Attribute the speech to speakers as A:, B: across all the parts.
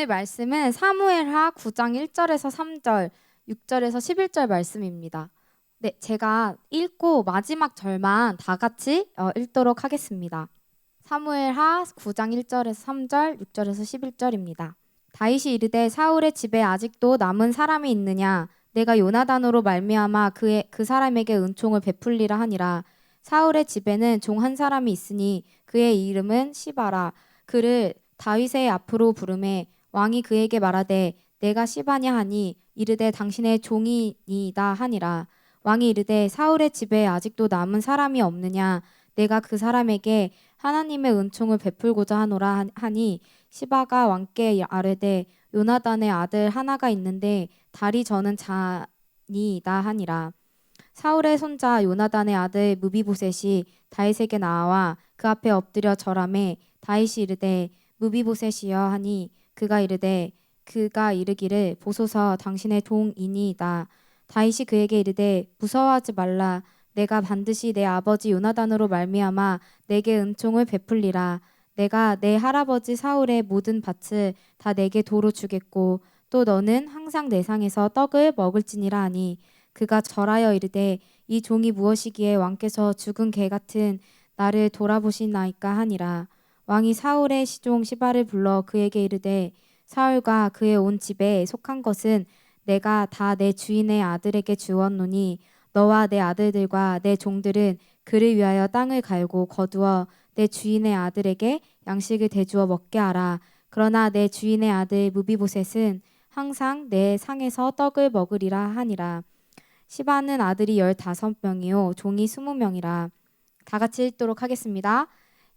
A: 말씀은 사무엘하 9장 1절에서 3절, 6절에서 11절 말씀입니다. 네, 제가 읽고 마지막 절만 다 같이 읽도록 하겠습니다. 사무엘하 9장 1절에서 3절, 6절에서 11절입니다. 다윗이 이르되 사울의 집에 아직도 남은 사람이 있느냐? 내가 요나단으로 말미암아 그 사람에게 은총을 베풀리라 하니라. 사울의 집에는 종 한 사람이 있으니 그의 이름은 시바라. 그를 다윗의 앞으로 부르매 왕이 그에게 말하되 내가 시바냐 하니 이르되 당신의 종이니이다 하니라. 왕이 이르되 사울의 집에 아직도 남은 사람이 없느냐? 내가 그 사람에게 하나님의 은총을 베풀고자 하노라 하니 시바가 왕께 아뢰되 요나단의 아들 하나가 있는데 다리 저는 자니이다 하니라. 사울의 손자 요나단의 아들 무비보셋이 다윗에게 나와 그 앞에 엎드려 절하매 다윗이 이르되 무비보셋이여 하니 그가 이르기를 보소서 당신의 종이니이다. 다윗이 그에게 이르되 무서워하지 말라. 내가 반드시 내 아버지 요나단으로 말미암아 내게 은총을 베풀리라. 내가 내 할아버지 사울의 모든 밭을 다 내게 도로 주겠고 또 너는 항상 내 상에서 떡을 먹을지니라 하니 그가 절하여 이르되 이 종이 무엇이기에 왕께서 죽은 개 같은 나를 돌아보시나이까 하니라. 왕이 사울의 시종 시바를 불러 그에게 이르되 사울과 그의 온 집에 속한 것은 내가 다 내 주인의 아들에게 주었노니 너와 내 아들들과 내 종들은 그를 위하여 땅을 갈고 거두어 내 주인의 아들에게 양식을 대주어 먹게 하라. 그러나 내 주인의 아들 무비보셋은 항상 내 상에서 떡을 먹으리라 하니라. 시바는 아들이 15명이요 종이 20명이라. 다 같이 읽도록 하겠습니다.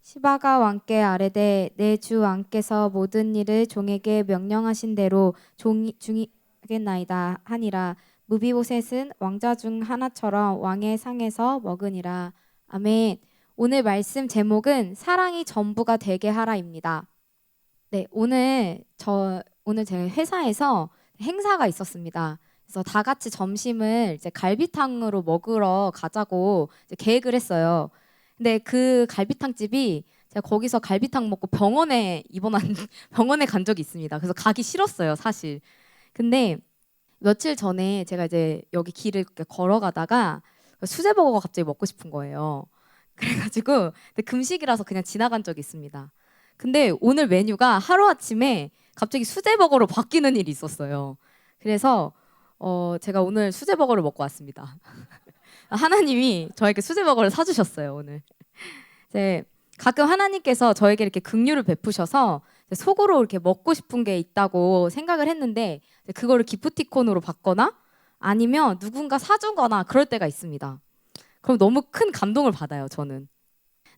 A: 시바가 왕께 아뢰되 내 주 왕께서 모든 일을 종에게 명령하신 대로 중이겠나이다 하니라. 무비보셋은 왕자 중 하나처럼 왕의 상에서 먹으니라. 아멘. 오늘 말씀 제목은 사랑이 전부가 되게 하라입니다. 네, 오늘 제 회사에서 행사가 있었습니다. 그래서 다 같이 점심을 이제 갈비탕으로 먹으러 가자고 이제 계획을 했어요. 근데 그 갈비탕 집이 제가 거기서 갈비탕 먹고 병원에 간 적이 있습니다. 그래서 가기 싫었어요, 사실. 근데 며칠 전에 제가 이제 여기 길을 이렇게 걸어가다가 수제버거가 갑자기 먹고 싶은 거예요. 그래가지고 근데 금식이라서 그냥 지나간 적이 있습니다. 근데 오늘 메뉴가 하루아침에 갑자기 수제버거로 바뀌는 일이 있었어요. 그래서 제가 오늘 수제버거를 먹고 왔습니다. 하나님이 저에게 수제버거를 사주셨어요, 오늘. 이제 가끔 하나님께서 저에게 이렇게 긍휼을 베푸셔서 속으로 이렇게 먹고 싶은 게 있다고 생각을 했는데 그거를 기프티콘으로 받거나 아니면 누군가 사주거나 그럴 때가 있습니다. 그럼 너무 큰 감동을 받아요, 저는.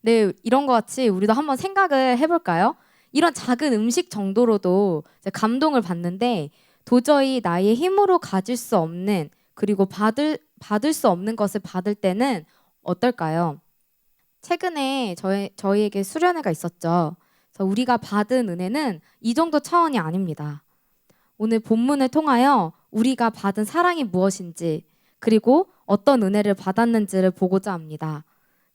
A: 네, 이런 것 같이 우리도 한번 생각을 해볼까요? 이런 작은 음식 정도로도 이제 감동을 받는데 도저히 나의 힘으로 가질 수 없는 그리고 받을 수 없는 것을 받을 때는 어떨까요? 최근에 저희에게 수련회가 있었죠. 그래서 우리가 받은 은혜는 이 정도 차원이 아닙니다. 오늘 본문을 통하여 우리가 받은 사랑이 무엇인지 그리고 어떤 은혜를 받았는지를 보고자 합니다.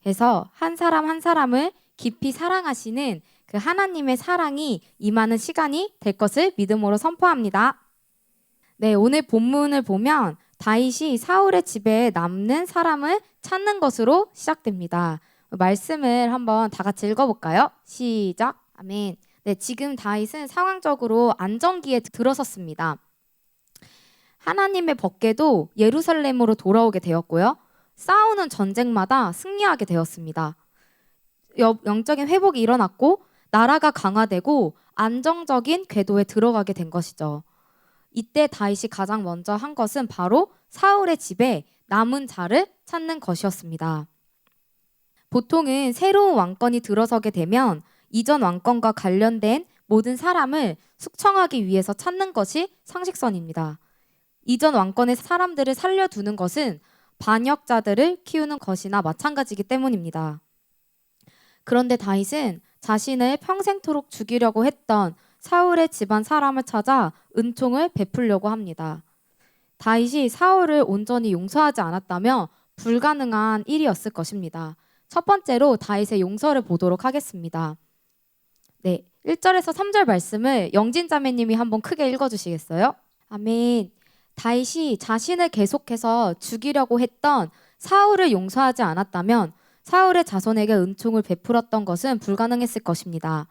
A: 그래서 한 사람 한 사람을 깊이 사랑하시는 그 하나님의 사랑이 임하는 시간이 될 것을 믿음으로 선포합니다. 네, 오늘 본문을 보면 다윗이 사울의 집에 남는 사람을 찾는 것으로 시작됩니다. 말씀을 한번 다 같이 읽어볼까요? 시작. 아멘. 네, 지금 다윗은 상황적으로 안정기에 들어섰습니다. 하나님의 법궤도 예루살렘으로 돌아오게 되었고요. 싸우는 전쟁마다 승리하게 되었습니다. 영적인 회복이 일어났고 나라가 강화되고 안정적인 궤도에 들어가게 된 것이죠. 이때 다윗이 가장 먼저 한 것은 바로 사울의 집에 남은 자를 찾는 것이었습니다. 보통은 새로운 왕권이 들어서게 되면 이전 왕권과 관련된 모든 사람을 숙청하기 위해서 찾는 것이 상식선입니다. 이전 왕권의 사람들을 살려두는 것은 반역자들을 키우는 것이나 마찬가지이기 때문입니다. 그런데 다윗은 자신을 평생토록 죽이려고 했던 사울의 집안 사람을 찾아 은총을 베풀려고 합니다. 다윗이 사울을 온전히 용서하지 않았다면 불가능한 일이었을 것입니다. 첫 번째로 다윗의 용서를 보도록 하겠습니다. 네, 1절에서 3절 말씀을 영진 자매님이 한번 크게 읽어주시겠어요? 아멘. 다윗이 자신을 계속해서 죽이려고 했던 사울을 용서하지 않았다면 사울의 자손에게 은총을 베풀었던 것은 불가능했을 것입니다.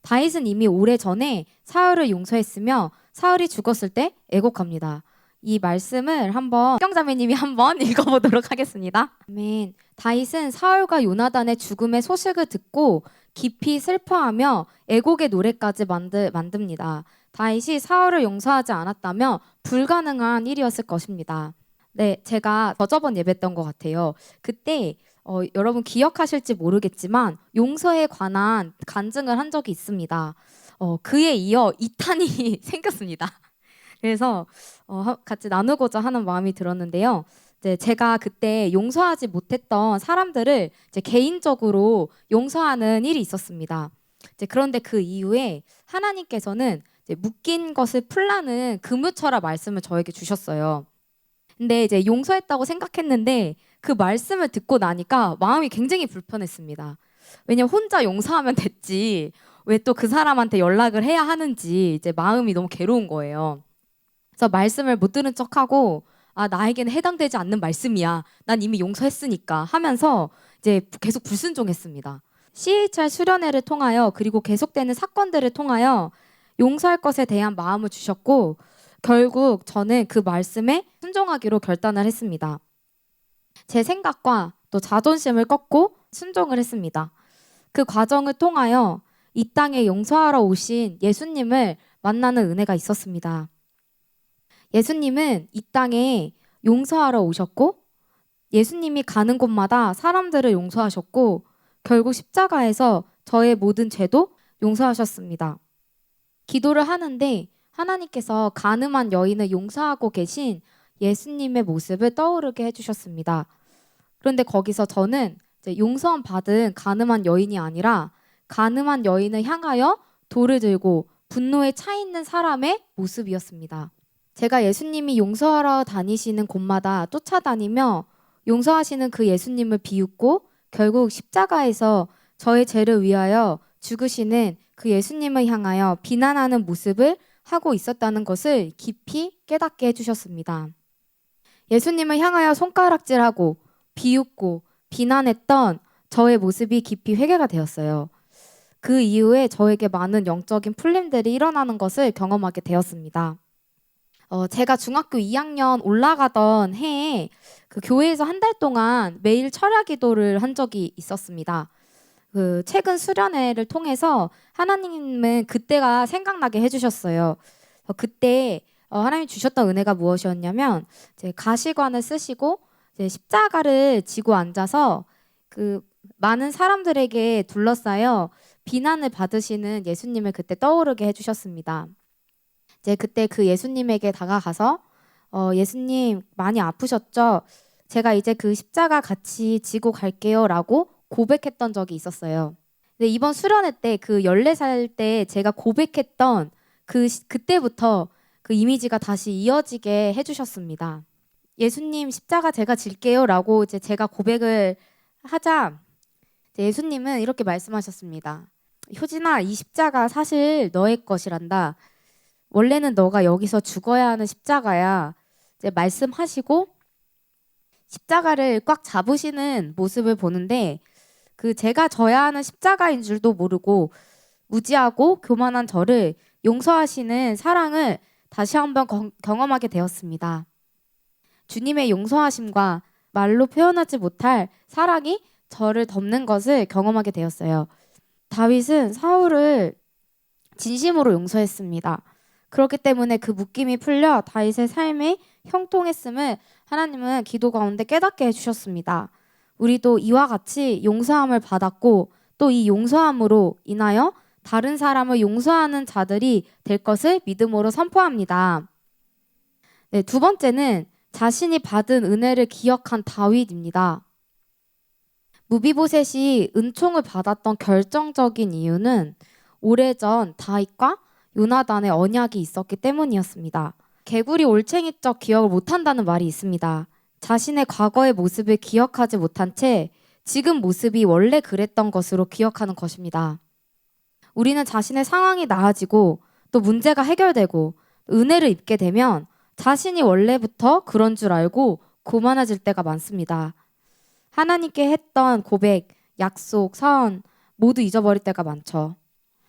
A: 다윗은 이미 오래전에 사울을 용서했으며 사울이 죽었을 때 애곡합니다. 이 말씀을 한번 경자매님이 한번 읽어보도록 하겠습니다. 아멘. 다윗은 사울과 요나단의 죽음의 소식을 듣고 깊이 슬퍼하며 애곡의 노래까지 만듭니다. 다윗이 사울을 용서하지 않았다면 불가능한 일이었을 것입니다. 네, 제가 저번 예배 때 것 같아요. 그때 여러분 기억하실지 모르겠지만 용서에 관한 간증을 한 적이 있습니다. 그에 이어 2탄이 생겼습니다. 그래서 같이 나누고자 하는 마음이 들었는데요. 이제 제가 그때 용서하지 못했던 사람들을 이제 개인적으로 용서하는 일이 있었습니다. 이제 그런데 그 이후에 하나님께서는 이제 묶인 것을 풀라는 금유철학 말씀을 저에게 주셨어요. 근데 이제 용서했다고 생각했는데 그 말씀을 듣고 나니까 마음이 굉장히 불편했습니다. 왜냐면 혼자 용서하면 됐지 왜 또 그 사람한테 연락을 해야 하는지 이제 마음이 너무 괴로운 거예요. 그래서 말씀을 못 들은 척하고 나에게는 해당되지 않는 말씀이야. 난 이미 용서했으니까 하면서 이제 계속 불순종했습니다. CHR 수련회를 통하여 그리고 계속되는 사건들을 통하여 용서할 것에 대한 마음을 주셨고 결국 저는 그 말씀에 순종하기로 결단을 했습니다. 제 생각과 또 자존심을 꺾고 순종을 했습니다. 그 과정을 통하여 이 땅에 용서하러 오신 예수님을 만나는 은혜가 있었습니다. 예수님은 이 땅에 용서하러 오셨고 예수님이 가는 곳마다 사람들을 용서하셨고 결국 십자가에서 저의 모든 죄도 용서하셨습니다. 기도를 하는데 하나님께서 간음한 여인을 용서하고 계신 예수님의 모습을 떠오르게 해주셨습니다. 그런데 거기서 저는 이제 용서함 받은 간음한 여인이 아니라 간음한 여인을 향하여 돌을 들고 분노에 차 있는 사람의 모습이었습니다. 제가 예수님이 용서하러 다니시는 곳마다 쫓아다니며 용서하시는 그 예수님을 비웃고 결국 십자가에서 저의 죄를 위하여 죽으시는 그 예수님을 향하여 비난하는 모습을 하고 있었다는 것을 깊이 깨닫게 해주셨습니다. 예수님을 향하여 손가락질하고 비웃고 비난했던 저의 모습이 깊이 회개가 되었어요. 그 이후에 저에게 많은 영적인 풀림들이 일어나는 것을 경험하게 되었습니다. 제가 중학교 2학년 올라가던 해에 그 교회에서 한 달 동안 매일 철야 기도를 한 적이 있었습니다. 그 최근 수련회를 통해서 하나님은 그때가 생각나게 해주셨어요. 그때 하나님 주셨던 은혜가 무엇이었냐면 이제 가시관을 쓰시고 이제 십자가를 지고 앉아서 그 많은 사람들에게 둘러싸여 비난을 받으시는 예수님을 그때 떠오르게 해주셨습니다. 이제 그때 그 예수님에게 다가가서 예수님 많이 아프셨죠? 제가 이제 그 십자가 같이 지고 갈게요 라고 고백했던 적이 있었어요. 근데 이번 수련회 때 그 14살 때 제가 고백했던 그때부터 그 이미지가 다시 이어지게 해주셨습니다. 예수님 십자가 제가 질게요 라고 이제 제가 고백을 하자 예수님은 이렇게 말씀하셨습니다. 효진아, 이 십자가 사실 너의 것이란다. 원래는 너가 여기서 죽어야 하는 십자가야. 이제 말씀하시고 십자가를 꽉 잡으시는 모습을 보는데 그 제가 져야 하는 십자가인 줄도 모르고 무지하고 교만한 저를 용서하시는 사랑을 다시 한번 경험하게 되었습니다. 주님의 용서하심과 말로 표현하지 못할 사랑이 저를 덮는 것을 경험하게 되었어요. 다윗은 사울을 진심으로 용서했습니다. 그렇기 때문에 그 묶임이 풀려 다윗의 삶이 형통했음을 하나님은 기도 가운데 깨닫게 해주셨습니다. 우리도 이와 같이 용서함을 받았고 또 이 용서함으로 인하여 다른 사람을 용서하는 자들이 될 것을 믿음으로 선포합니다. 네, 두 번째는 자신이 받은 은혜를 기억한 다윗입니다. 무비보셋이 은총을 받았던 결정적인 이유는 오래전 다윗과 요나단의 언약이 있었기 때문이었습니다. 개구리 올챙이적 기억을 못한다는 말이 있습니다. 자신의 과거의 모습을 기억하지 못한 채 지금 모습이 원래 그랬던 것으로 기억하는 것입니다. 우리는 자신의 상황이 나아지고 또 문제가 해결되고 은혜를 입게 되면 자신이 원래부터 그런 줄 알고 고만해질 때가 많습니다. 하나님께 했던 고백, 약속, 사원 모두 잊어버릴 때가 많죠.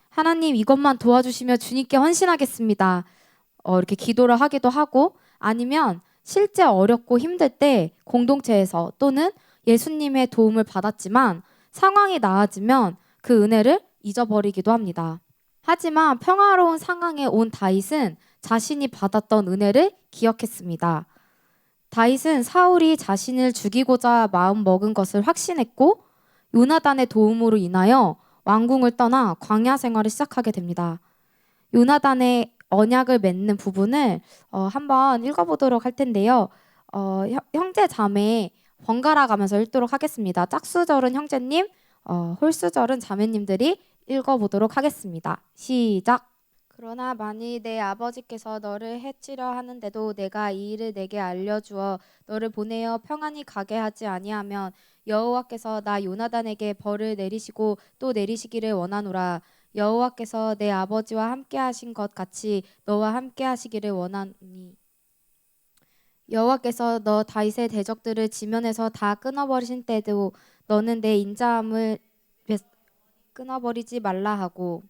A: 하나님 이것만 도와주시면 주님께 헌신하겠습니다. 이렇게 기도를 하기도 하고 아니면 실제 어렵고 힘들 때 공동체에서 또는 예수님의 도움을 받았지만 상황이 나아지면 그 은혜를 잊어버리기도 합니다. 하지만 평화로운 상황에 온 다윗은 자신이 받았던 은혜를 기억했습니다. 다윗은 사울이 자신을 죽이고자 마음 먹은 것을 확신했고 요나단의 도움으로 인하여 왕궁을 떠나 광야 생활을 시작하게 됩니다. 요나단의 언약을 맺는 부분을 한번 읽어보도록 할 텐데요. 형제 자매 번갈아 가면서 읽도록 하겠습니다. 짝수절은 형제님, 홀수절은 자매님들이 읽어보도록 하겠습니다. 시작. 그러나 만일 내 아버지께서 너를 해치려 하는데도 내가 이 일을 내게 알려주어 너를 보내어 평안히 가게 하지 아니하면 여호와께서 나 요나단에게 벌을 내리시고 또 내리시기를 원하노라. 여호와께서 내 아버지와 함께 하신 것 같이 너와 함께 하시기를 원하니 여호와께서 너 다윗의 대적들을 지면에서 다 끊어버리신 때도 너는 내 인자함을 끊어버리지 말라 하고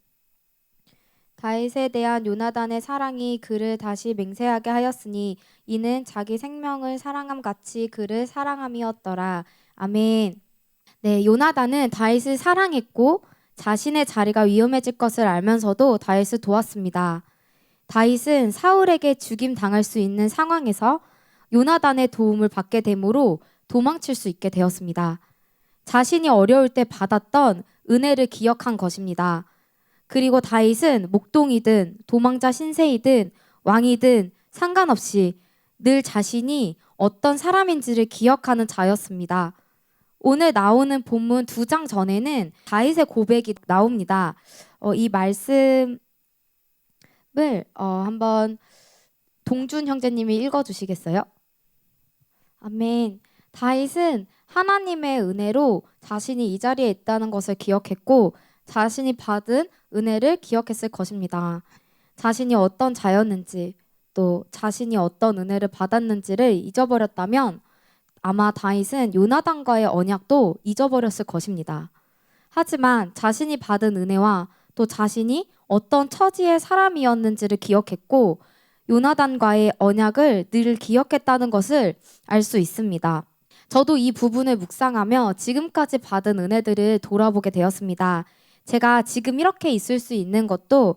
A: 다윗에 대한 요나단의 사랑이 그를 다시 맹세하게 하였으니 이는 자기 생명을 사랑함 같이 그를 사랑함이었더라. 아멘. 네, 요나단은 다윗을 사랑했고 자신의 자리가 위험해질 것을 알면서도 다윗을 도왔습니다. 다윗은 사울에게 죽임 당할 수 있는 상황에서 요나단의 도움을 받게 되므로 도망칠 수 있게 되었습니다. 자신이 어려울 때 받았던 은혜를 기억한 것입니다. 그리고 다윗은 목동이든 도망자 신세이든 왕이든 상관없이 늘 자신이 어떤 사람인지를 기억하는 자였습니다. 오늘 나오는 본문 2장 전에는 다윗의 고백이 나옵니다. 이 말씀을 한번 동준 형제님이 읽어주시겠어요? 아멘. 다윗은 하나님의 은혜로 자신이 이 자리에 있다는 것을 기억했고 자신이 받은 은혜를 기억했을 것입니다. 자신이 어떤 자였는지 또 자신이 어떤 은혜를 받았는지를 잊어버렸다면 아마 다윗은 요나단과의 언약도 잊어버렸을 것입니다. 하지만 자신이 받은 은혜와 또 자신이 어떤 처지의 사람이었는지를 기억했고 요나단과의 언약을 늘 기억했다는 것을 알 수 있습니다. 저도 이 부분을 묵상하며 지금까지 받은 은혜들을 돌아보게 되었습니다. 제가 지금 이렇게 있을 수 있는 것도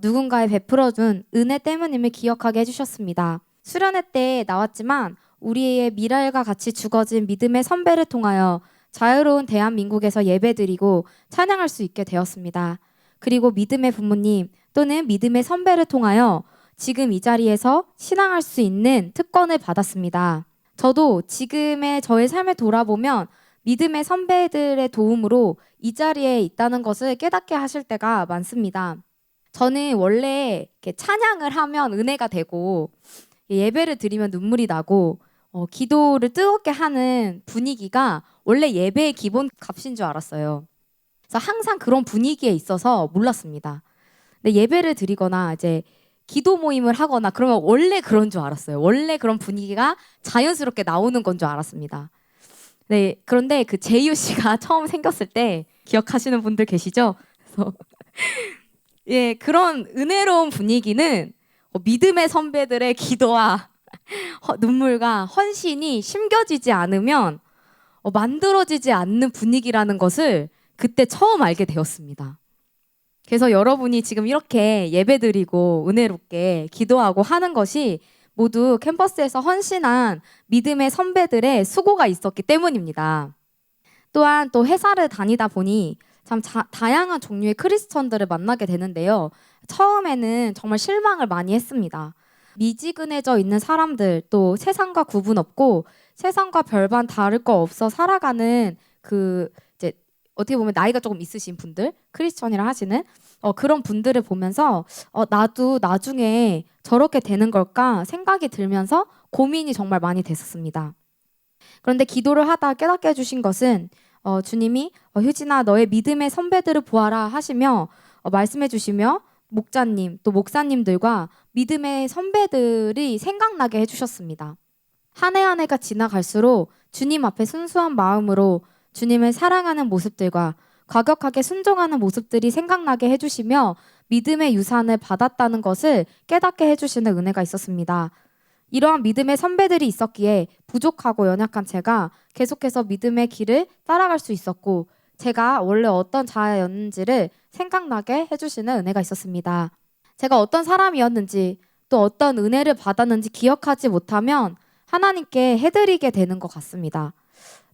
A: 누군가에 베풀어준 은혜 때문임을 기억하게 해주셨습니다. 수련회 때 나왔지만 우리의 미랄과 같이 죽어진 믿음의 선배를 통하여 자유로운 대한민국에서 예배드리고 찬양할 수 있게 되었습니다. 그리고 믿음의 부모님 또는 믿음의 선배를 통하여 지금 이 자리에서 신앙할 수 있는 특권을 받았습니다. 저도 지금의 저의 삶을 돌아보면 믿음의 선배들의 도움으로 이 자리에 있다는 것을 깨닫게 하실 때가 많습니다. 저는 원래 이렇게 찬양을 하면 은혜가 되고 예배를 드리면 눈물이 나고 기도를 뜨겁게 하는 분위기가 원래 예배의 기본 값인 줄 알았어요. 그래서 항상 그런 분위기에 있어서 몰랐습니다. 근데 예배를 드리거나 이제 기도 모임을 하거나 그러면 원래 그런 줄 알았어요. 원래 그런 분위기가 자연스럽게 나오는 건 줄 알았습니다. 네, 그런데 그 제이유 씨가 처음 생겼을 때 기억하시는 분들 계시죠? 그래서 예, 그런 은혜로운 분위기는 믿음의 선배들의 기도와 눈물과 헌신이 심겨지지 않으면 만들어지지 않는 분위기라는 것을 그때 처음 알게 되었습니다. 그래서 여러분이 지금 이렇게 예배드리고 은혜롭게 기도하고 하는 것이 모두 캠퍼스에서 헌신한 믿음의 선배들의 수고가 있었기 때문입니다. 또한 또 회사를 다니다 보니 참 다양한 종류의 크리스천들을 만나게 되는데요. 처음에는 정말 실망을 많이 했습니다. 미지근해져 있는 사람들, 또 세상과 구분 없고 세상과 별반 다를 거 없어 살아가는 이제 어떻게 보면 나이가 조금 있으신 분들, 크리스천이라 하시는 그런 분들을 보면서 나도 나중에 저렇게 되는 걸까 생각이 들면서 고민이 정말 많이 됐었습니다. 그런데 기도를 하다 깨닫게 해주신 것은 주님이 효진아 너의 믿음의 선배들을 보아라 하시며 말씀해 주시며 목자님 또 목사님들과 믿음의 선배들이 생각나게 해주셨습니다. 한 해 한 해가 지나갈수록 주님 앞에 순수한 마음으로 주님을 사랑하는 모습들과 과격하게 순종하는 모습들이 생각나게 해주시며 믿음의 유산을 받았다는 것을 깨닫게 해주시는 은혜가 있었습니다. 이러한 믿음의 선배들이 있었기에 부족하고 연약한 제가 계속해서 믿음의 길을 따라갈 수 있었고 제가 원래 어떤 자였는지를 생각나게 해주시는 은혜가 있었습니다. 제가 어떤 사람이었는지 또 어떤 은혜를 받았는지 기억하지 못하면 하나님께 해드리게 되는 것 같습니다.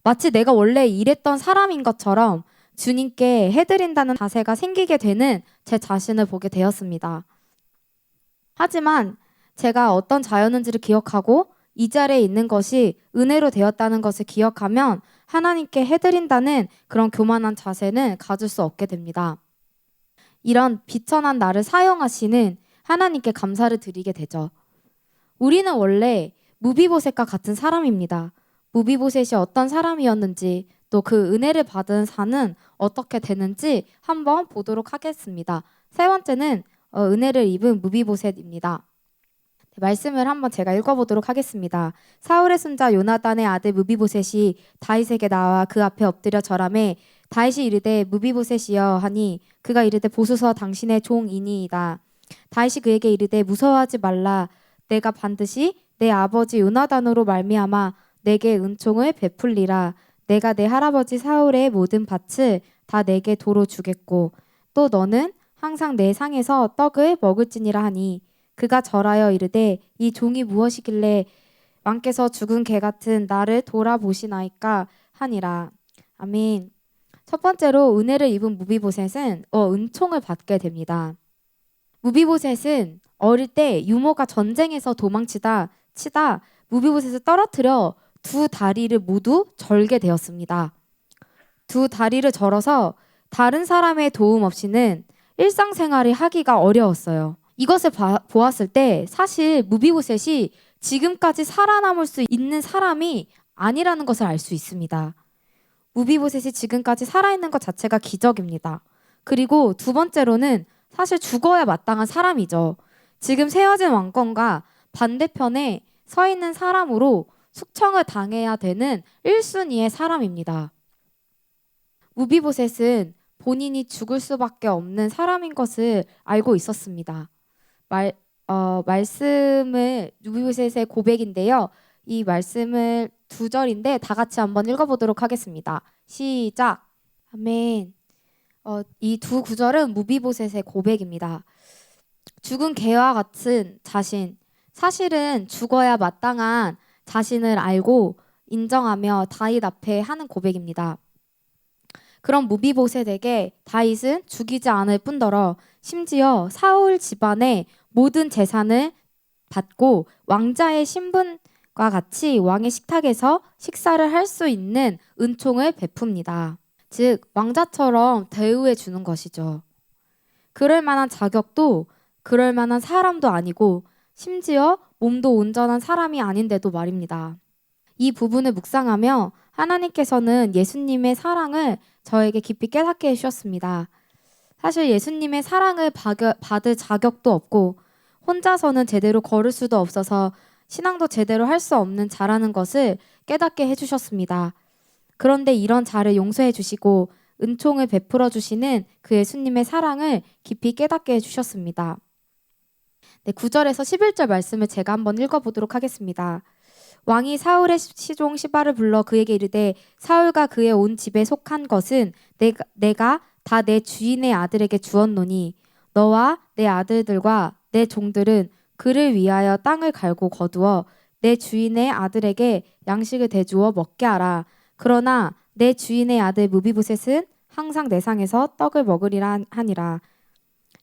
A: 마치 내가 원래 이랬던 사람인 것처럼 주님께 해드린다는 자세가 생기게 되는 제 자신을 보게 되었습니다. 하지만 제가 어떤 자였는지를 기억하고 이 자리에 있는 것이 은혜로 되었다는 것을 기억하면 하나님께 해드린다는 그런 교만한 자세는 가질 수 없게 됩니다. 이런 비천한 나를 사용하시는 하나님께 감사를 드리게 되죠. 우리는 원래 무비보셋과 같은 사람입니다. 무비보셋이 어떤 사람이었는지 또 그 은혜를 받은 자는 어떻게 되는지 한번 보도록 하겠습니다. 세 번째는 은혜를 입은 무비보셋입니다. 말씀을 한번 제가 읽어보도록 하겠습니다. 사울의 손자 요나단의 아들 무비보셋이 다윗에게 나와 그 앞에 엎드려 절하매 다윗이 이르되 무비보셋이여 하니 그가 이르되 보소서 당신의 종이니이다. 다윗이 그에게 이르되 무서워하지 말라. 내가 반드시 내 아버지 요나단으로 말미암아 내게 은총을 베풀리라. 내가 내 할아버지 사울의 모든 밭을 다 내게 도로 주겠고 또 너는 항상 내 상에서 떡을 먹을지니라 하니 그가 절하여 이르되 이 종이 무엇이길래 왕께서 죽은 개 같은 나를 돌아보시나이까 하니라. 아멘. 첫 번째로 은혜를 입은 무비보셋은 은총을 받게 됩니다. 무비보셋은 어릴 때 유모가 전쟁에서 도망치다 무비보셋을 떨어뜨려 두 다리를 모두 절게 되었습니다. 두 다리를 절어서 다른 사람의 도움 없이는 일상생활을 하기가 어려웠어요. 이것을 보았을 때 사실 무비보셋이 지금까지 살아남을 수 있는 사람이 아니라는 것을 알 수 있습니다. 무비보셋이 지금까지 살아있는 것 자체가 기적입니다. 그리고 두 번째로는 사실 죽어야 마땅한 사람이죠. 지금 세워진 왕권과 반대편에 서 있는 사람으로 숙청을 당해야 되는 1순위의 사람입니다. 무비보셋은 본인이 죽을 수밖에 없는 사람인 것을 알고 있었습니다. 말씀을 무비보셋의 고백인데요. 이 말씀을 2절인데 다 같이 한번 읽어보도록 하겠습니다. 시작. 아멘. 이 두 구절은 무비보셋의 고백입니다. 죽은 개와 같은 자신, 사실은 죽어야 마땅한 자신을 알고 인정하며 다윗 앞에 하는 고백입니다. 그런 무비보셋에게 다윗은 죽이지 않을 뿐더러 심지어 사울 집안의 모든 재산을 받고 왕자의 신분과 같이 왕의 식탁에서 식사를 할 수 있는 은총을 베풉니다. 즉 왕자처럼 대우해 주는 것이죠. 그럴 만한 자격도 그럴 만한 사람도 아니고 심지어 몸도 온전한 사람이 아닌데도 말입니다. 이 부분을 묵상하며 하나님께서는 예수님의 사랑을 저에게 깊이 깨닫게 해주셨습니다. 사실 예수님의 사랑을 받을 자격도 없고 혼자서는 제대로 걸을 수도 없어서 신앙도 제대로 할 수 없는 자라는 것을 깨닫게 해주셨습니다. 그런데 이런 자를 용서해 주시고 은총을 베풀어 주시는 그 예수님의 사랑을 깊이 깨닫게 해주셨습니다. 9절에서 11절 말씀을 제가 한번 읽어보도록 하겠습니다. 왕이 사울의 시종 시바를 불러 그에게 이르되 사울과 그의 온 집에 속한 것은 내가 다 내 주인의 아들에게 주었노니 너와 내 아들들과 내 종들은 그를 위하여 땅을 갈고 거두어 내 주인의 아들에게 양식을 대주어 먹게 하라. 그러나 내 주인의 아들 무비보셋은 항상 내 상에서 떡을 먹으리라 하니라.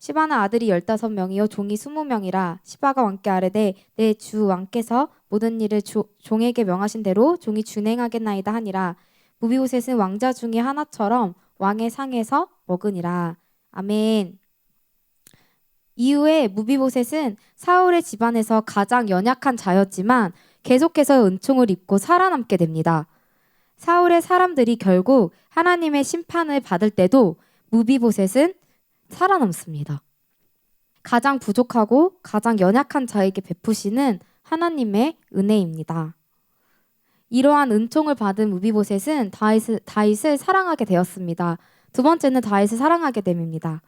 A: 시바는 아들이 15명이요 종이 20명이라. 시바가 왕께 아뢰되 내 주 왕께서 모든 일을 종에게 명하신 대로 종이 준행하겠나이다 하니라. 무비보셋은 왕자 중에 하나처럼 왕의 상에서 먹으니라. 아멘. 이후에 무비보셋은 사울의 집안에서 가장 연약한 자였지만 계속해서 은총을 입고 살아남게 됩니다. 사울의 사람들이 결국 하나님의 심판을 받을 때도 무비보셋은 살아남습니다. 가장 부족하고 가장 연약한 자에게 베푸시는 하나님의 은혜입니다. 이러한 은총을 받은 무비보셋은 다윗을 사랑하게 되었습니다. 두 번째는 다윗을 사랑하게 됨입니다.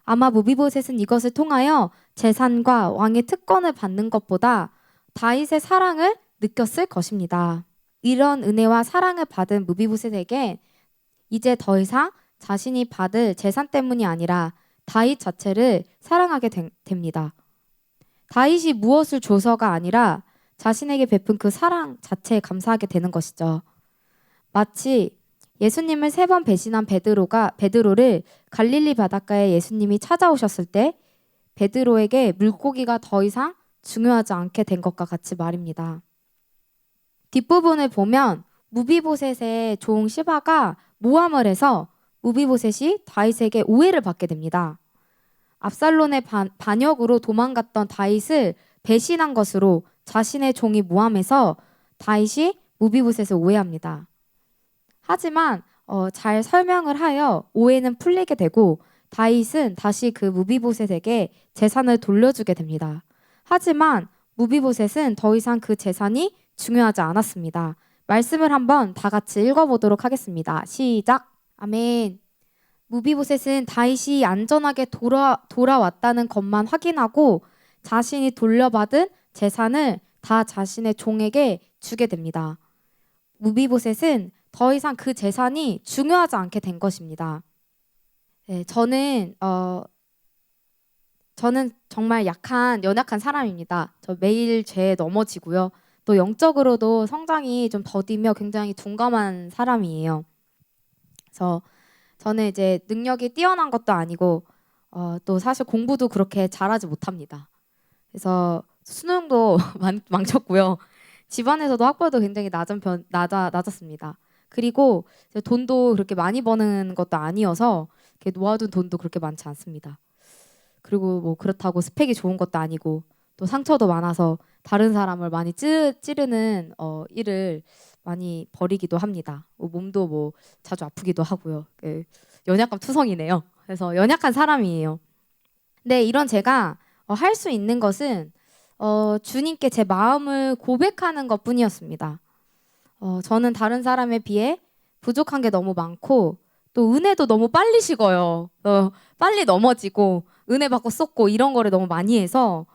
A: 아마 무비보셋은 이것을 통하여 재산과 왕의 특권을 받는 것보다 다윗의 사랑을 느꼈을 것입니다. 이런 은혜와 사랑을 받은 무비보셋에게 이제 더 이상 자신이 받을 재산 때문이 아니라 다윗 자체를 사랑하게 됩니다. 다윗이 무엇을 줘서가 아니라 자신에게 베푼 그 사랑 자체에 감사하게 되는 것이죠. 마치 예수님을 3번 배신한 베드로를 갈릴리 바닷가에 예수님이 찾아오셨을 때 베드로에게 물고기가 더 이상 중요하지 않게 된 것과 같이 말입니다. 뒷부분을 보면 무비보셋의 종 시바가 모함을 해서 무비보셋이 다윗에게 오해를 받게 됩니다. 압살롬의 반역으로 도망갔던 다윗을 배신한 것으로 자신의 종이 모함해서 다윗이 무비보셋을 오해합니다. 하지만 잘 설명을 하여 오해는 풀리게 되고 다윗은 다시 그 무비보셋에게 재산을 돌려주게 됩니다. 하지만 무비보셋은 더 이상 그 재산이 중요하지 않았습니다. 말씀을 한번 다 같이 읽어보도록 하겠습니다. 시작. 아멘. 무비보셋은 다윗이 안전하게 돌아왔다는 것만 확인하고 자신이 돌려받은 재산을 다 자신의 종에게 주게 됩니다. 무비보셋은 더 이상 그 재산이 중요하지 않게 된 것입니다. 네, 저는 정말 연약한 사람입니다. 저 매일 죄에 넘어지고요. 또 영적으로도 성장이 좀 더디며 굉장히 둔감한 사람이에요. 그래서 저는 이제 능력이 뛰어난 것도 아니고 또 사실 공부도 그렇게 잘하지 못합니다. 그래서 수능도 망쳤고요. 집안에서도 학벌도 굉장히 낮았습니다. 그리고 돈도 그렇게 많이 버는 것도 아니어서 모아둔 돈도 그렇게 많지 않습니다. 그리고 뭐 그렇다고 스펙이 좋은 것도 아니고 또 상처도 많아서 다른 사람을 많이 찌르는 일을 많이 벌이기도 합니다. 몸도 자주 아프기도 하고요. 연약감 투성이네요. 그래서 연약한 사람이에요. 근데 이런 제가 할 수 있는 것은 주님께 제 마음을 고백하는 것뿐이었습니다. 저는 다른 사람에 비해 부족한 게 너무 많고 또 은혜도 너무 빨리 식어요. 빨리 넘어지고 은혜 받고 쏟고 이런 거를 너무 많이 해서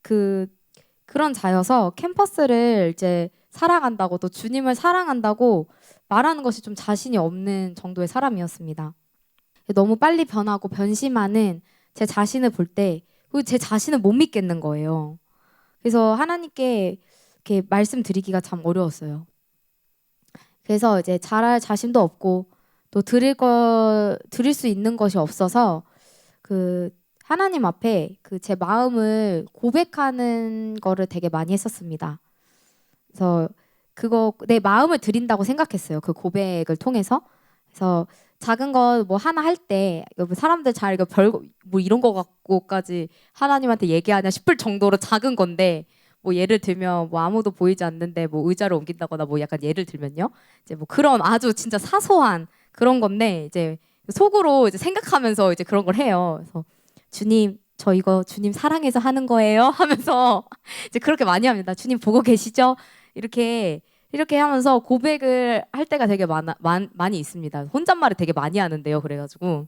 A: 그런 자여서 캠퍼스를 이제 사랑한다고 또 주님을 사랑한다고 말하는 것이 좀 자신이 없는 정도의 사람이었습니다. 너무 빨리 변하고 변심하는 제 자신을 볼 때 제 자신을 못 믿겠는 거예요. 그래서 하나님께 이렇게 말씀드리기가 참 어려웠어요. 그래서 이제 잘할 자신도 없고 또 드릴 수 있는 것이 없어서 하나님 앞에 제 마음을 고백하는 거를 되게 많이 했었습니다. 그래서 내 마음을 드린다고 생각했어요. 그 고백을 통해서. 그래서 작은 거 하나 할 때 사람들 잘 이런 거 갖고까지 하나님한테 얘기하냐 싶을 정도로 작은 건데 예를 들면 아무도 보이지 않는데 의자를 옮긴다거나 약간 예를 들면요. 이제 그런 아주 진짜 사소한 그런 건데 이제 속으로 이제 생각하면서 이제 그런 걸 해요. 그래서 주님, 저 이거 주님 사랑해서 하는 거예요 하면서 이제 그렇게 많이 합니다. 주님 보고 계시죠? 이렇게 하면서 고백을 할 때가 되게 많이 있습니다. 혼잣말을 되게 많이 하는데요. 그래가지고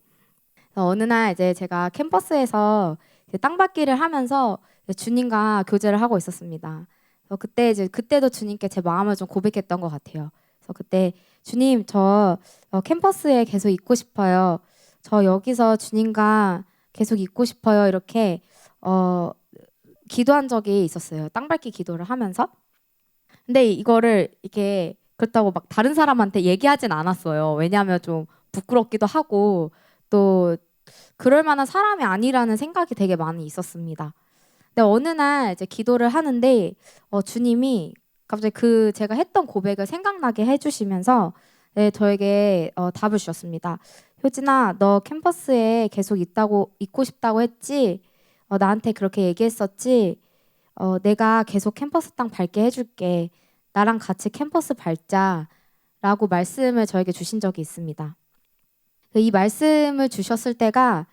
A: 어느 날 이제 제가 캠퍼스에서 땅밟기를 하면서 주님과 교제를 하고 있었습니다. 그래서 그때도 주님께 제 마음을 좀 고백했던 것 같아요. 그래서 그때 주님, 저 캠퍼스에 계속 있고 싶어요. 저 여기서 주님과 계속 있고 싶어요. 이렇게 기도한 적이 있었어요. 땅밟기 기도를 하면서. 근데 이거를 이렇게 그렇다고 다른 사람한테 얘기하진 않았어요. 왜냐하면 좀 부끄럽기도 하고 또 그럴 만한 사람이 아니라는 생각이 되게 많이 있었습니다. 근데 어느 날 이제 기도를 하는데 주님이 갑자기 제가 했던 고백을 생각나게 해주시면서 저에게 답을 주셨습니다. 효진아, 너 캠퍼스에 계속 있고 싶다고 했지? 나한테 그렇게 얘기했었지? 내가 계속 캠퍼스 땅 밟게 해줄게. 나랑 같이 캠퍼스 밟자 라고 말씀을 저에게 주신 적이 있습니다. 이 말씀을 주셨을 때가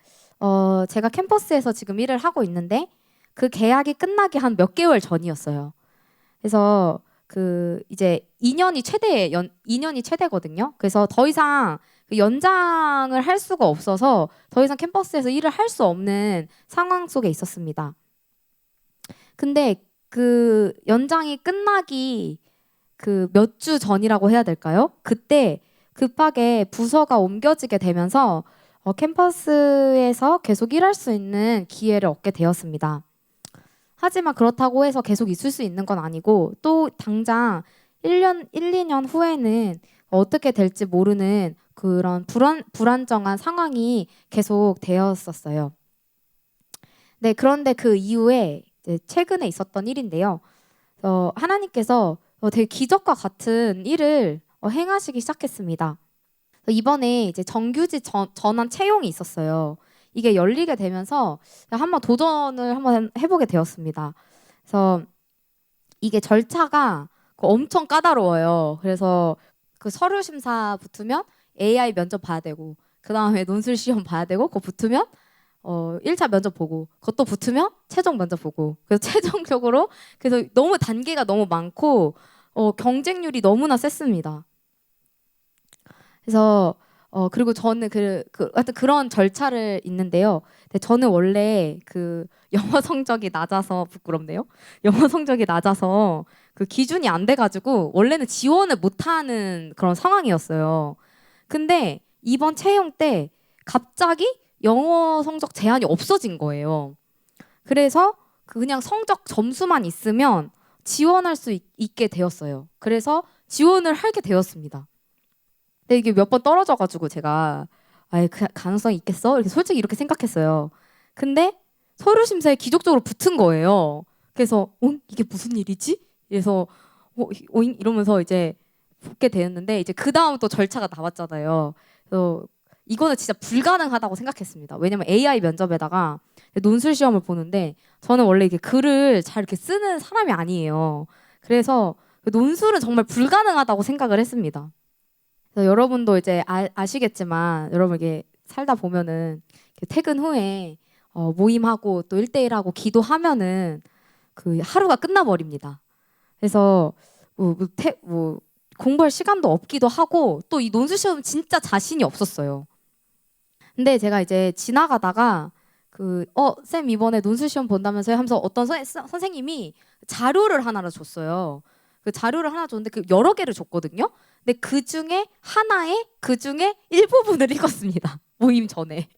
A: 제가 캠퍼스에서 지금 일을 하고 있는데 그 계약이 끝나기 한 몇 개월 전이었어요. 그래서 그 이제 2년이 최대거든요. 그래서 더 이상 그 연장을 할 수가 없어서 더 이상 캠퍼스에서 일을 할 수 없는 상황 속에 있었습니다. 근데 그 연장이 끝나기 그 몇 주 전이라고 해야 될까요? 그때 급하게 부서가 옮겨지게 되면서 캠퍼스에서 계속 일할 수 있는 기회를 얻게 되었습니다. 하지만 그렇다고 해서 계속 있을 수 있는 건 아니고 또 당장 1년, 1, 2년 후에는 어떻게 될지 모르는 그런 불안정한 상황이 계속 되었었어요. 네, 그런데 그 이후에 이제 최근에 있었던 일인데요. 하나님께서 되게 기적과 같은 일을 행하시기 시작했습니다. 이번에 이제 정규직 전환 채용이 있었어요. 이게 열리게 되면서 한번 도전을 한번 해보게 되었습니다. 그래서 이게 절차가 엄청 까다로워요. 그래서 그 서류 심사 붙으면 AI 면접 봐야 되고 그 다음에 논술 시험 봐야 되고 그거 붙으면 1차 면접 보고 그것도 붙으면 최종 면접 보고 그래서 최종적으로 그래서 너무 단계가 너무 많고 경쟁률이 너무나 셌습니다. 그래서 그리고 저는 하여튼 그런 절차를 있는데요. 근데 저는 원래 그 영어 성적이 낮아서 부끄럽네요. 영어 성적이 낮아서 그 기준이 안 돼가지고 원래는 지원을 못하는 그런 상황이었어요. 근데 이번 채용 때 갑자기 영어 성적 제한이 없어진 거예요. 그래서 그냥 성적 점수만 있으면 지원할 수 있게 되었어요. 그래서 지원을 하게 되었습니다. 근데 이게 몇 번 떨어져가지고 제가 아예 그 가능성이 있겠어? 이렇게 솔직히 이렇게 생각했어요. 근데 서류 심사에 기적적으로 붙은 거예요. 그래서 이게 무슨 일이지? 그래서 오잉 이러면서 이제 붙게 되었는데 이제 그 다음 또 절차가 나왔잖아요. 그래서 이거는 진짜 불가능하다고 생각했습니다. 왜냐면 AI 면접에다가 논술 시험을 보는데 저는 원래 이게 글을 잘 이렇게 쓰는 사람이 아니에요. 그래서 논술은 정말 불가능하다고 생각을 했습니다. 그래서 여러분도 이제 아시겠지만 여러분 이게 살다 보면은 퇴근 후에 모임하고 또 1대1하고 기도하면은 그 하루가 끝나버립니다. 그래서 뭐 공부할 시간도 없기도 하고 또 이 논술 시험 진짜 자신이 없었어요. 근데 제가 이제 지나가다가 쌤 이번에 논술 시험 본다면서요 하면서 어떤 선생님이 자료를 하나를 줬어요. 그 자료를 하나 줬는데 그 여러 개를 줬거든요. 근데 그 중에 하나에 그 중에 일부분을 읽었습니다. 모임 전에.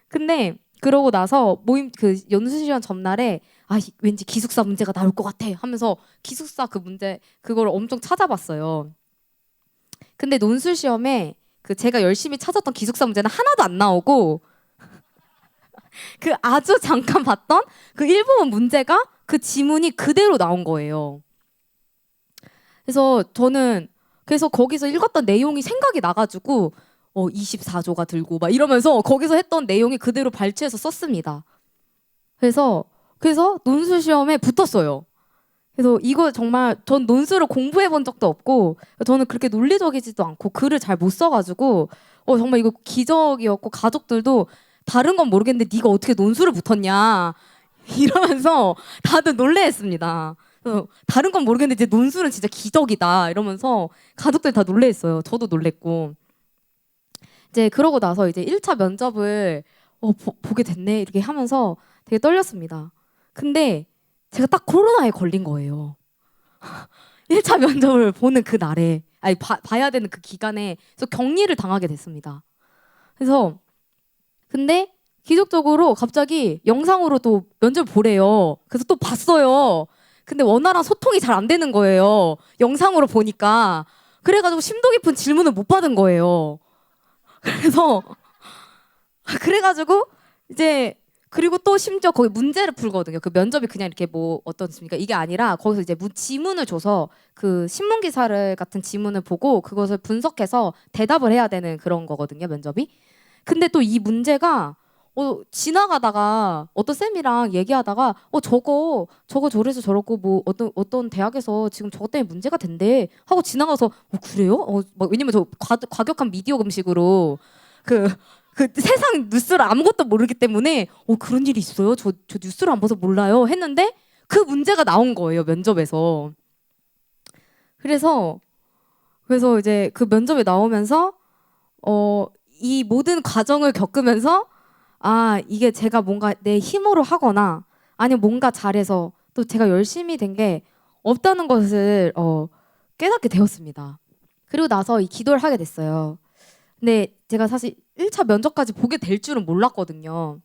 A: 근데 그러고 나서 모임 그 연수 시험 전날에 왠지 기숙사 문제가 나올 것 같아 하면서 기숙사 그 문제 그걸 엄청 찾아봤어요. 근데 논술 시험에 그 제가 열심히 찾았던 기숙사 문제는 하나도 안 나오고 그 아주 잠깐 봤던 그 일부분 문제가 그 지문이 그대로 나온 거예요. 그래서 저는 그래서 거기서 읽었던 내용이 생각이 나가지고 24조가 들고 막 이러면서 거기서 했던 내용이 그대로 발췌해서 썼습니다. 그래서 논술 시험에 붙었어요. 그래서 이거 정말 전 논술을 공부해 본 적도 없고 저는 그렇게 논리적이지도 않고 글을 잘 못 써가지고 정말 이거 기적이었고 가족들도 다른 건 모르겠는데 네가 어떻게 논술을 붙었냐 이러면서 다들 놀래했습니다. 다른 건 모르겠는데 이제 논술은 진짜 기적이다 이러면서 가족들 다 놀래했어요. 저도 놀랬고 이제 그러고 나서 이제 1차 면접을 보게 됐네 이렇게 하면서 되게 떨렸습니다. 근데 제가 딱 코로나에 걸린 거예요. 1차 면접을 보는 그 날에 봐야 되는 그 기간에 그래서 격리를 당하게 됐습니다. 그래서 근데 기적적으로 갑자기 영상으로 또 면접 보래요. 그래서 또 봤어요. 근데 원활한 소통이 잘 안 되는 거예요. 영상으로 보니까. 그래가지고 심도 깊은 질문을 못 받은 거예요. 그래서 그래가지고 이제 그리고 또 심지어 거기 문제를 풀거든요. 그 면접이 그냥 이렇게 뭐 어떻습니까? 이게 아니라 거기서 이제 지문을 줘서 그 신문 기사를 같은 지문을 보고 그것을 분석해서 대답을 해야 되는 그런 거거든요. 면접이. 근데 또 이 문제가 지나가다가 어떤 쌤이랑 얘기하다가 저거 저래서 저렇고 뭐 어떤 대학에서 지금 저것 때문에 문제가 된대 하고 지나가서 그래요? 막 왜냐면 저 과격한 미디어 금식으로 그, 그 세상 뉴스를 아무것도 모르기 때문에 그런 일이 있어요? 저 뉴스를 안 봐서 몰라요. 했는데 그 문제가 나온 거예요, 면접에서. 그래서 이제 그 면접에 나오면서 이 모든 과정을 겪으면서 이게 제가 뭔가 내 힘으로 하거나 아니면 뭔가 잘해서 또 제가 열심히 된 게 없다는 것을 깨닫게 되었습니다. 그리고 나서 이 기도를 하게 됐어요. 근데 제가 사실 1차 면접까지 보게 될 줄은 몰랐거든요.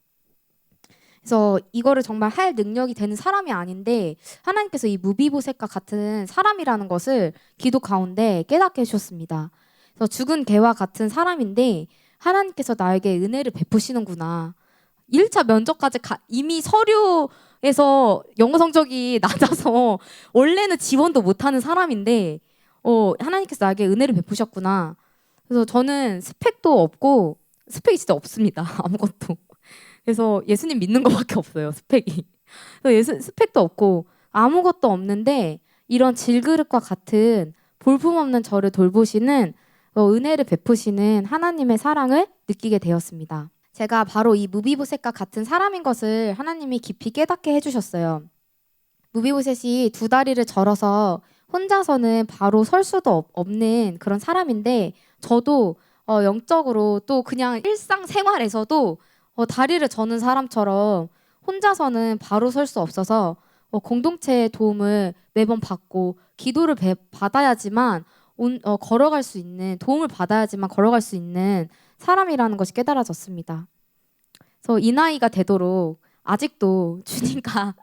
A: 그래서 이거를 정말 할 능력이 되는 사람이 아닌데 하나님께서 이 무비보셋과 같은 사람이라는 것을 기도 가운데 깨닫게 해주셨습니다. 그래서 죽은 개와 같은 사람인데 하나님께서 나에게 은혜를 베푸시는구나. 1차 면접까지 이미 서류에서 영어 성적이 낮아서 원래는 지원도 못하는 사람인데 하나님께서 나에게 은혜를 베푸셨구나. 그래서 저는 스펙도 없고 스펙이 진짜 없습니다. 아무것도. 그래서 예수님 믿는 것밖에 없어요. 스펙이. 스펙도 없고 아무것도 없는데 이런 질그릇과 같은 볼품없는 저를 돌보시는 은혜를 베푸시는 하나님의 사랑을 느끼게 되었습니다. 제가 바로 이 무비보셋과 같은 사람인 것을 하나님이 깊이 깨닫게 해주셨어요. 무비보셋이 두 다리를 절어서 혼자서는 바로 설 수도 없는 그런 사람인데 저도 영적으로 또 그냥 일상생활에서도 다리를 저는 사람처럼 혼자서는 바로 설 수 없어서 공동체의 도움을 매번 받고 기도를 받아야지만 걸어갈 수 있는 도움을 받아야지만 걸어갈 수 있는 사람이라는 것이 깨달아졌습니다. 그래서 이 나이가 되도록 아직도 주님과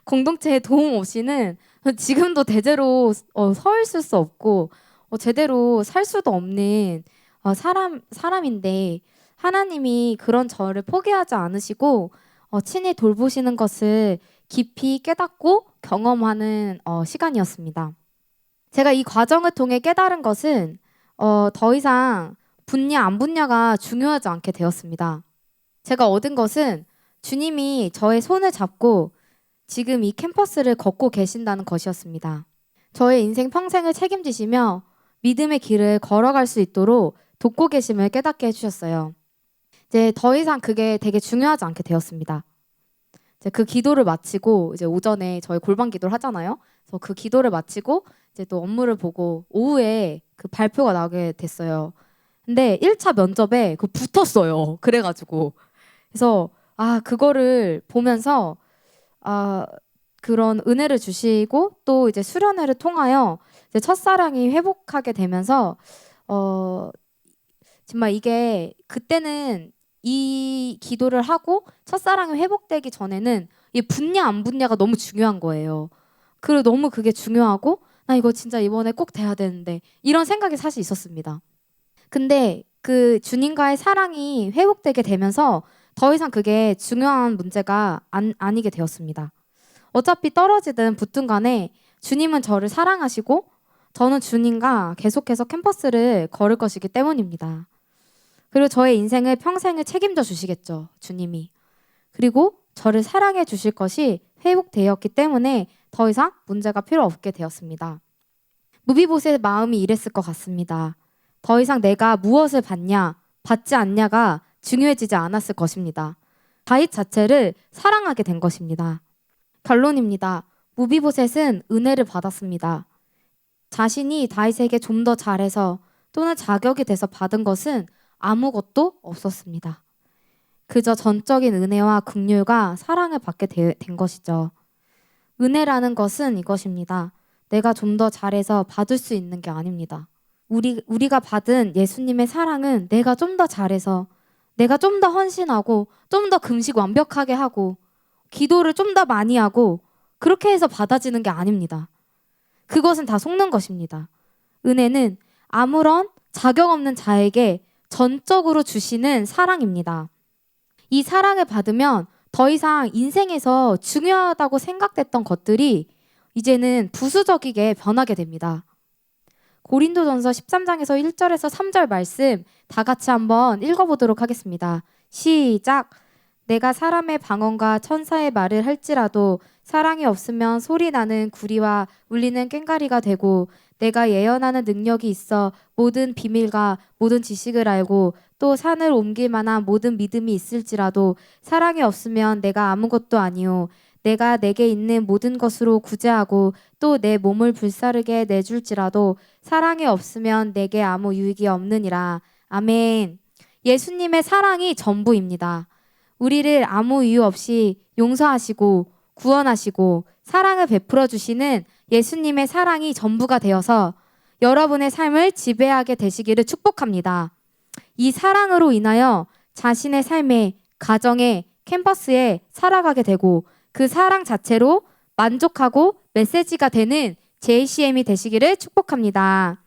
A: 공동체의 도움 없이는 지금도 대대로 서 있을 수 없고 제대로 살 수도 없는 사람인데 하나님이 그런 저를 포기하지 않으시고 친히 돌보시는 것을 깊이 깨닫고 경험하는 시간이었습니다. 제가 이 과정을 통해 깨달은 것은 더 이상 붙냐 안 붙냐가 중요하지 않게 되었습니다. 제가 얻은 것은 주님이 저의 손을 잡고 지금 이 캠퍼스를 걷고 계신다는 것이었습니다. 저의 인생 평생을 책임지시며 믿음의 길을 걸어갈 수 있도록 돕고 계심을 깨닫게 해주셨어요. 이제 더 이상 그게 되게 중요하지 않게 되었습니다. 이제 그 기도를 마치고 이제 오전에 저희 골방 기도를 하잖아요. 그래서 그 기도를 마치고 이제 또 업무를 보고 오후에 그 발표가 나게 됐어요. 근데 1차 면접에 그 붙었어요. 그래가지고 그래서 그거를 보면서 그런 은혜를 주시고 또 이제 수련회를 통하여 이제 첫사랑이 회복하게 되면서 정말 이게 그때는 이 기도를 하고 첫사랑이 회복되기 전에는 이 붙냐 안 붙냐가 너무 중요한 거예요. 그리고 너무 그게 중요하고 나 이거 진짜 이번에 꼭 돼야 되는데 이런 생각이 사실 있었습니다. 근데 그 주님과의 사랑이 회복되게 되면서 더 이상 그게 중요한 문제가 아니게 되었습니다. 어차피 떨어지든 붙든 간에 주님은 저를 사랑하시고 저는 주님과 계속해서 캠퍼스를 걸을 것이기 때문입니다. 그리고 저의 인생을 평생을 책임져 주시겠죠, 주님이. 그리고 저를 사랑해 주실 것이 회복되었기 때문에 더 이상 문제가 필요 없게 되었습니다. 무비보셋의 마음이 이랬을 것 같습니다. 더 이상 내가 무엇을 받냐, 받지 않냐가 중요해지지 않았을 것입니다. 다윗 자체를 사랑하게 된 것입니다. 결론입니다. 무비보셋은 은혜를 받았습니다. 자신이 다윗에게 좀 더 잘해서 또는 자격이 돼서 받은 것은 아무것도 없었습니다. 그저 전적인 은혜와 긍휼과 사랑을 받게 된 것이죠. 은혜라는 것은 이것입니다. 내가 좀 더 잘해서 받을 수 있는 게 아닙니다. 우리가 받은 예수님의 사랑은 내가 좀 더 잘해서 내가 좀 더 헌신하고 좀 더 금식 완벽하게 하고 기도를 좀 더 많이 하고 그렇게 해서 받아지는 게 아닙니다. 그것은 다 속는 것입니다. 은혜는 아무런 자격 없는 자에게 전적으로 주시는 사랑입니다. 이 사랑을 받으면 더 이상 인생에서 중요하다고 생각됐던 것들이 이제는 부수적이게 변하게 됩니다. 고린도전서 13장에서 1절에서 3절 말씀 다 같이 한번 읽어보도록 하겠습니다. 시작! 내가 사람의 방언과 천사의 말을 할지라도 사랑이 없으면 소리 나는 구리와 울리는 꽹과리가 되고 내가 예언하는 능력이 있어 모든 비밀과 모든 지식을 알고 또 산을 옮길 만한 모든 믿음이 있을지라도 사랑이 없으면 내가 아무것도 아니요 내가 내게 있는 모든 것으로 구제하고 또 내 몸을 불사르게 내줄지라도 사랑이 없으면 내게 아무 유익이 없느니라. 아멘. 예수님의 사랑이 전부입니다. 우리를 아무 이유 없이 용서하시고 구원하시고 사랑을 베풀어 주시는 예수님의 사랑이 전부가 되어서 여러분의 삶을 지배하게 되시기를 축복합니다. 이 사랑으로 인하여 자신의 삶에, 가정에, 캠퍼스에 살아가게 되고 그 사랑 자체로 만족하고 메시지가 되는 JCM이 되시기를 축복합니다.